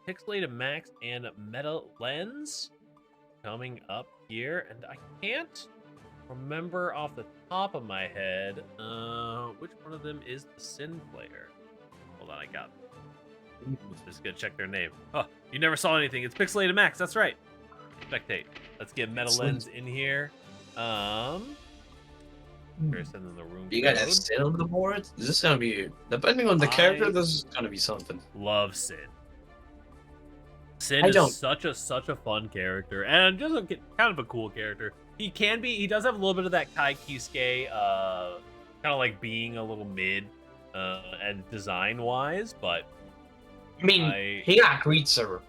Pixelated Max and MetaLenz coming up here, and I can't remember off the top of my head which one of them is the Sin player. Hold on, I got it. Just gonna check their name. Oh, you never saw anything. It's Pixelated Max. That's right. Spectate. Let's get MetaLenz in here. First in the room. You got Sin on the board? Is this gonna be, depending on the character, this is gonna be something. Love Sin. Sin is such a fun character, and just kind of a cool character. He does have a little bit of that Kiske, kind of like being a little mid, and design wise, but I mean, he got Greed Server.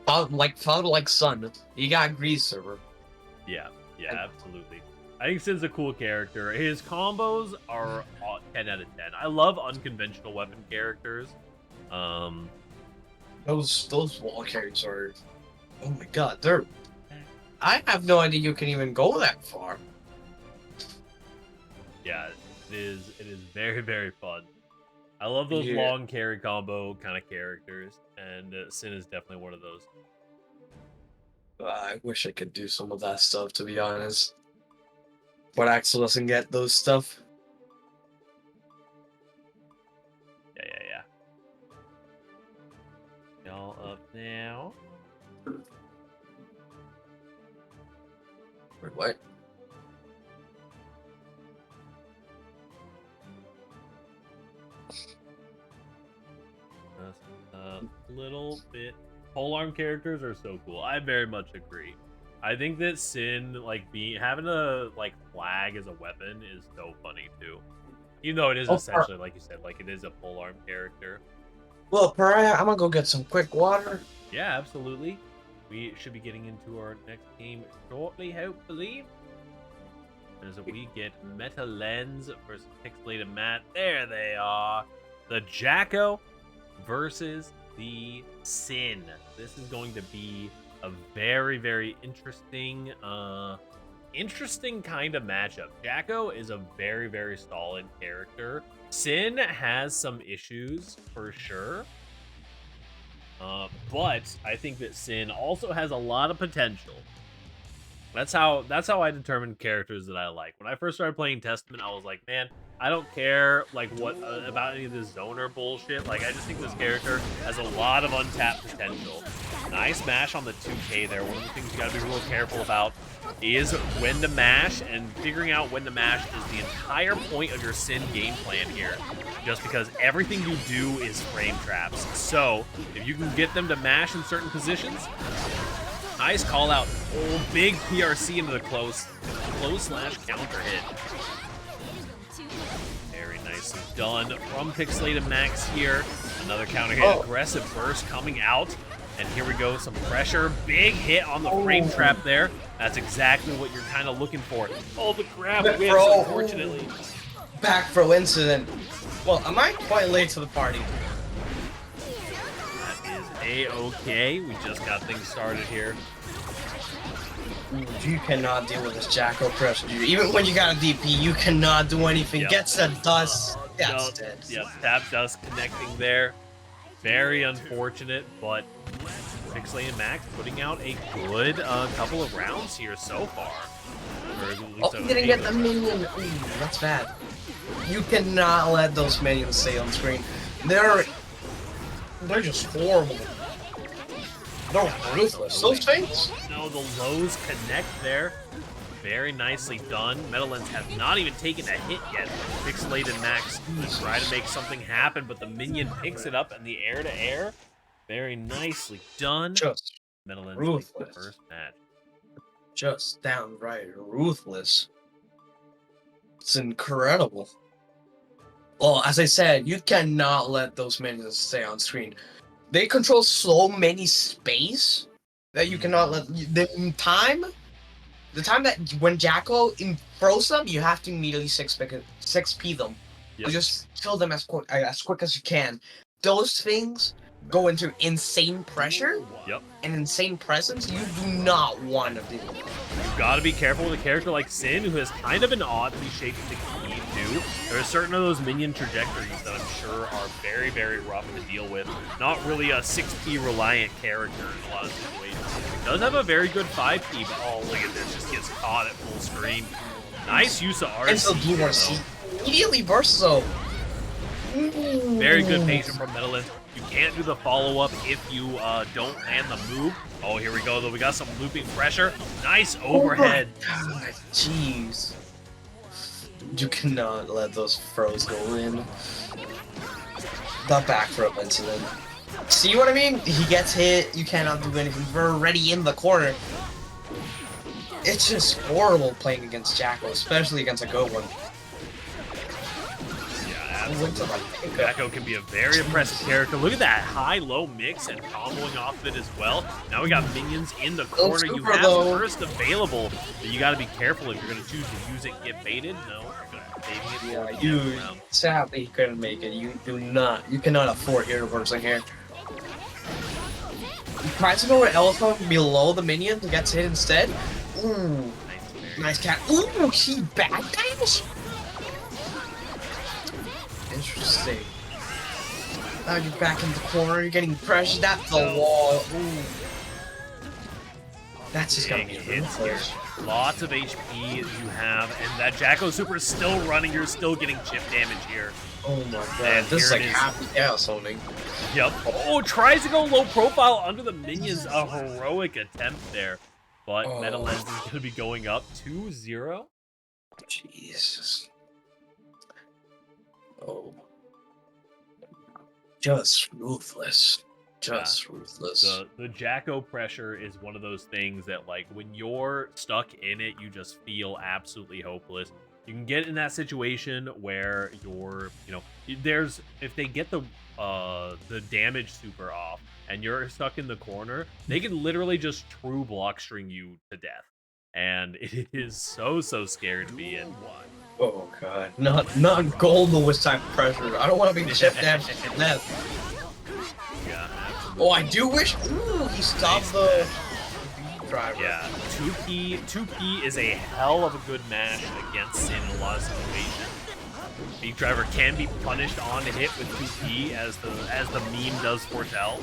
Father like son. He got Greed Server. Yeah, absolutely. I think Sin's a cool character. His combos are 10 out of 10. I love unconventional weapon characters. Those wall carries are, oh my god, I have no idea you can even go that far. Yeah, it is very, very fun. I love those long carry combo kind of characters, and Sin is definitely one of those. I wish I could do some of that stuff, to be honest. But Axel doesn't get those stuff. Yeah. Y'all up now. Wait, what? A little bit. Polearm characters are so cool. I very much agree. I think that Sin, like, having a flag as a weapon is so funny too. Even though it is essentially, like you said, like it is a polearm character. Well, Pariah, I'm gonna go get some quick water. Yeah, absolutely. We should be getting into our next game shortly, hopefully. As we get MetaLenz versus Pixelated Matt. There they are. The Jacko versus the Sin. This is going to be a very, very interesting kind of matchup. Jacko is a very, very solid character. Sin has some issues for sure. But I think that Sin also has a lot of potential. That's how I determine characters that I like. When I first started playing Testament, I was like, man, I don't care what about any of this zoner bullshit. Like, I just think this character has a lot of untapped potential. Nice mash on the 2K there. One of the things you gotta be real careful about is when to mash, and figuring out when to mash is the entire point of your Sin game plan here. Just because everything you do is frame traps. So, if you can get them to mash in certain positions, nice call out. Oh, big PRC into the close slash counter hit. Very nicely done from Pixelated Max here. Another counter hit, aggressive burst coming out. And here we go, some pressure. Big hit on the frame trap there. That's exactly what you're kind of looking for. Oh, the grab wins, unfortunately. Back for incident. Well, am I quite late to the party? That is A-okay. We just got things started here. You cannot deal with this Jacko pressure. Even when you got a DP, you cannot do anything. Yep. Gets that dust. That's dead. Yep, tap dust connecting there. Very unfortunate, but Pixelated Max putting out a good couple of rounds here so far. He didn't get the minion. Ooh, that's bad. You cannot let those minions stay on screen. They're just horrible. They're ruthless. Those things. No, the lows connect there. Very nicely done. MetaLenz has not even taken a hit yet. Pixelated Max try to make something happen, but the minion picks it up in the air-to-air. Very nicely done. Just MetaLenz ruthless. takes the first match. Just downright ruthless. It's incredible. Well, as I said, you cannot let those minions stay on screen. They control so many space that you cannot let the time that when Jacko throws them, you have to immediately 6P them. Yep. You just kill them as quick as you can. Those things go into insane pressure and insane presence. You do not want to do. You gotta be careful with a character like Sin, who has kind of an oddly shaped to keep do. There are certain of those minion trajectories that I'm sure are very, very rough to deal with. Not really a 6P reliant character in a lot of situations. He does have a very good 5P, but oh, look at this. Just gets caught at full screen. Nice use of RC. And so blue RC immediately bursts though. Very good patient from MetaLenz. You can't do the follow-up if you don't land the move. Oh, here we go, though. We got some looping pressure. Nice overhead. Oh my God, jeez. You cannot let those throws go in. The back throw incident. See what I mean? He gets hit. You cannot do anything. We're already in the corner. It's just horrible playing against Jacko, especially against a good one. Jacko can be a very impressive character. Look at that high-low mix and comboing off of it as well. Now we got minions in the corner. You have burst available, but you got to be careful if you're going to choose to use it and get baited. No, you're going to be baiting it. You sadly couldn't make it. You cannot afford hero bursting here. You try to go with Elephant below the minion to get hit instead. Ooh, nice cat. Ooh, she backdash. Interesting. Now you're back in the corner, you're getting pressured at the wall. Ooh. That's just gonna be hits here. Lots of HP you have, and that Jacko super is still running. You're still getting chip damage here. Oh my god, and this is like happy chaos holding. Yep. Oh, tries to go low profile under the minions. A heroic attempt there. But MetaLenz is going to be going up 2-0. Jesus. Oh. Just ruthless. Just ruthless. The Jacko pressure is one of those things that, like, when you're stuck in it, you just feel absolutely hopeless. You can get in that situation where you're, if they get the damage super off and you're stuck in the corner, they can literally just true block string you to death. And it is so scary to be in. Oh god, not gold with type of pressure. I don't want to be chip damage to death. Yeah, absolutely. Oh, I do wish. Ooh, he stopped the driver. Yeah, 2P is a hell of a good match against Sin in a lot of situations. Beak Driver can be punished on hit with 2P as the meme does foretell.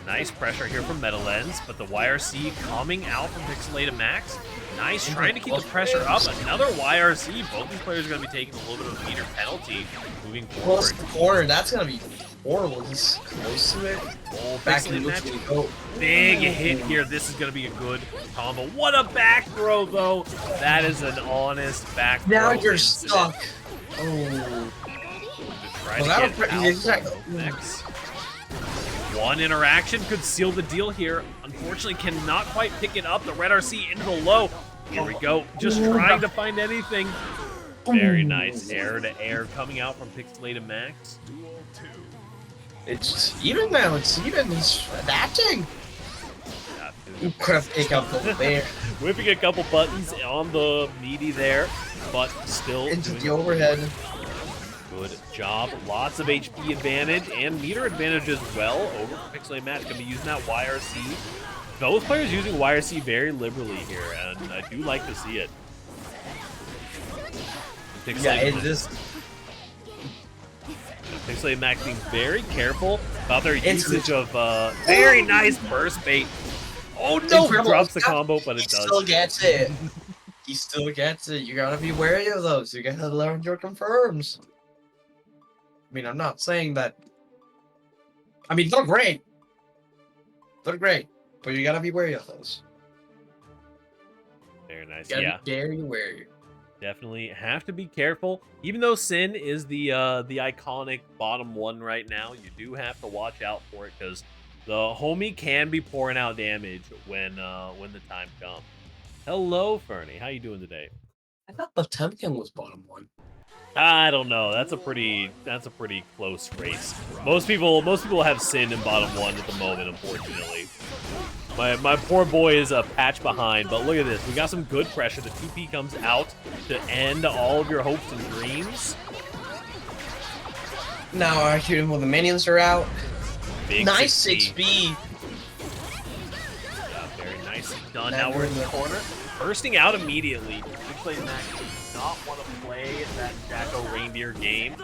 Nice pressure here from MetaLenz, but the YRC coming out from Pixelated Max. Nice, trying to keep the pressure up. Another YRC. Both these players are going to be taking a little bit of a meter penalty moving forward. Close to the corner. That's going to be horrible. He's close to it. Oh, back in the match. Big hit here. This is going to be a good combo. What a back throw, though. That is an honest back throw. Now you're stuck. Oh. Next. One interaction could seal the deal here. Unfortunately, cannot quite pick it up. The red RC into the low. Here we go. Just trying to find anything. Very nice air to air coming out from Pixelated Max. It's even now. It's even. He's adapting. Could have picked up the there. Whipping a couple buttons on the meaty there, but still into the overhead. Good job. Lots of HP advantage and meter advantage as well over Pixelated Max. Going to be using that YRC. Both players using YRC very liberally here, and I do like to see it. Pixelated Max being very careful about their usage of very nice burst bait. Oh no! He drops the combo, but it does. He still gets it. He still gets it. You gotta be wary of those. You gotta learn your confirms. I mean, I'm not saying that. I mean, they're great. They're great, but you gotta be wary of those. Very nice. You gotta be very wary. Definitely have to be careful. Even though Sin is the iconic bottom one right now, you do have to watch out for it because the homie can be pouring out damage when the time comes. Hello, Fernie. How you doing today? I thought the Temkin was bottom one. I don't know. That's a pretty close race. Most people have Sin in bottom one at the moment, unfortunately. My poor boy is a patch behind, but look at this. We got some good pressure. The 2P comes out to end all of your hopes and dreams. Now I shoot him when the minions are out. Big nice 6B. Yeah, very nicely done. Now we're in the corner. bursting out immediately. Pixelated Max does not want to play that Jacko Reindeer game.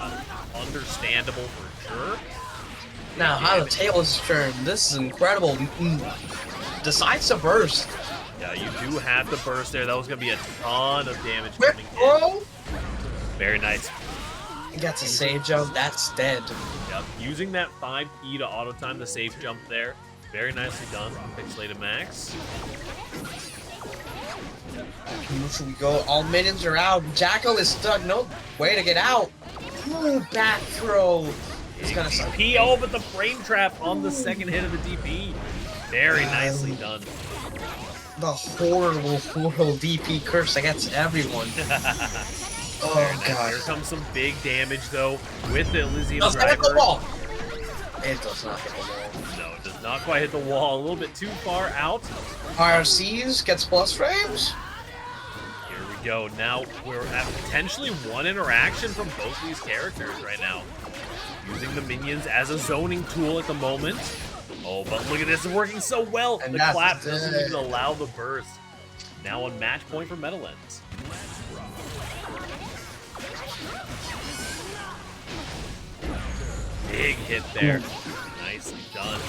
Understandable for sure. Now, how the tables turn. This is incredible. Decides to burst. Yeah, you do have the burst there. That was going to be a ton of damage Whip coming in. throw. Very nice. Gets a save jump. That's dead. Yep, using that 5 key to auto time the safe jump there. Very nicely done from Pixelated Max. Should we go? All minions are out. Jacko is stuck. No way to get out. Ooh, back throw. He's gonna suck. DP, oh, but the frame trap on the second hit of the DP. Very nicely done. The horrible DP curse against everyone. Oh, Nice. God. Here comes some big damage, though, with the Elysium Does that hit the Driver. wall? It does not hit the wall. No, it does not quite hit the wall. A little bit too far out. RCs gets plus frames. Here we go. Now we're at potentially one interaction from both these characters right now. Using the minions as a zoning tool at the moment. Oh, but look at this. It's working so well. And the that's clap doesn't it. even allow the burst. Now on match point for MetaLenz. Big hit there. Nicely done.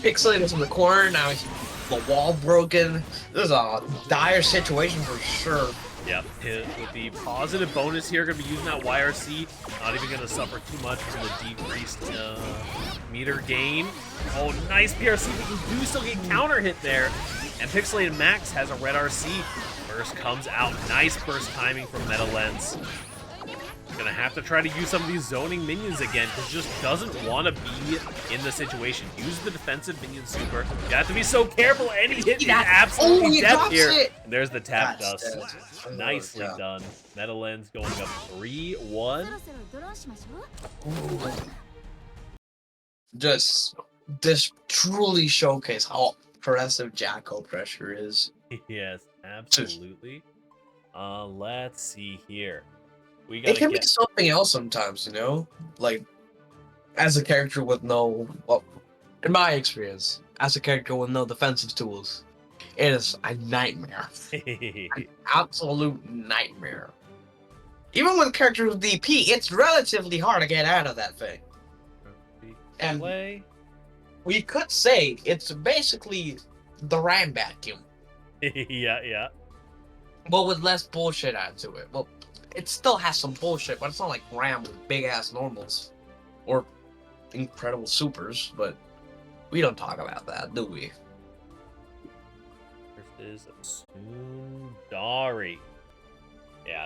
Pixelated in the corner. Now he's the wall broken. This is a dire situation for sure. Yep, with the positive bonus here, going to be using that YRC. Not even going to suffer too much from the decreased meter gain. Oh, nice PRC, but you do still get counter hit there. And Pixelated Max has a red RC. Burst comes out. Nice burst timing from MetaLenz. Gonna have to try to use some of these zoning minions again, because just doesn't want to be in the situation. Use the defensive minion super. You have to be so careful. Any hit is absolutely death here. And there's the tap dust. Nicely done. MetaLenz going up 3-1. Just this truly showcase how impressive Jacko pressure is. Yes, absolutely. Let's see here. We It gotta can be get something else sometimes, you know? Like, as a character with no, well, in my experience, as a character with no defensive tools, it is a nightmare. An absolute nightmare. Even with characters with DP, it's relatively hard to get out of that thing. And play. we could say it's basically the RAM vacuum, Yeah. but with less bullshit added to it. Well, it still has some bullshit, but it's not like RAM with big-ass normals. Or incredible supers, but we don't talk about that, do we? This is Sundari.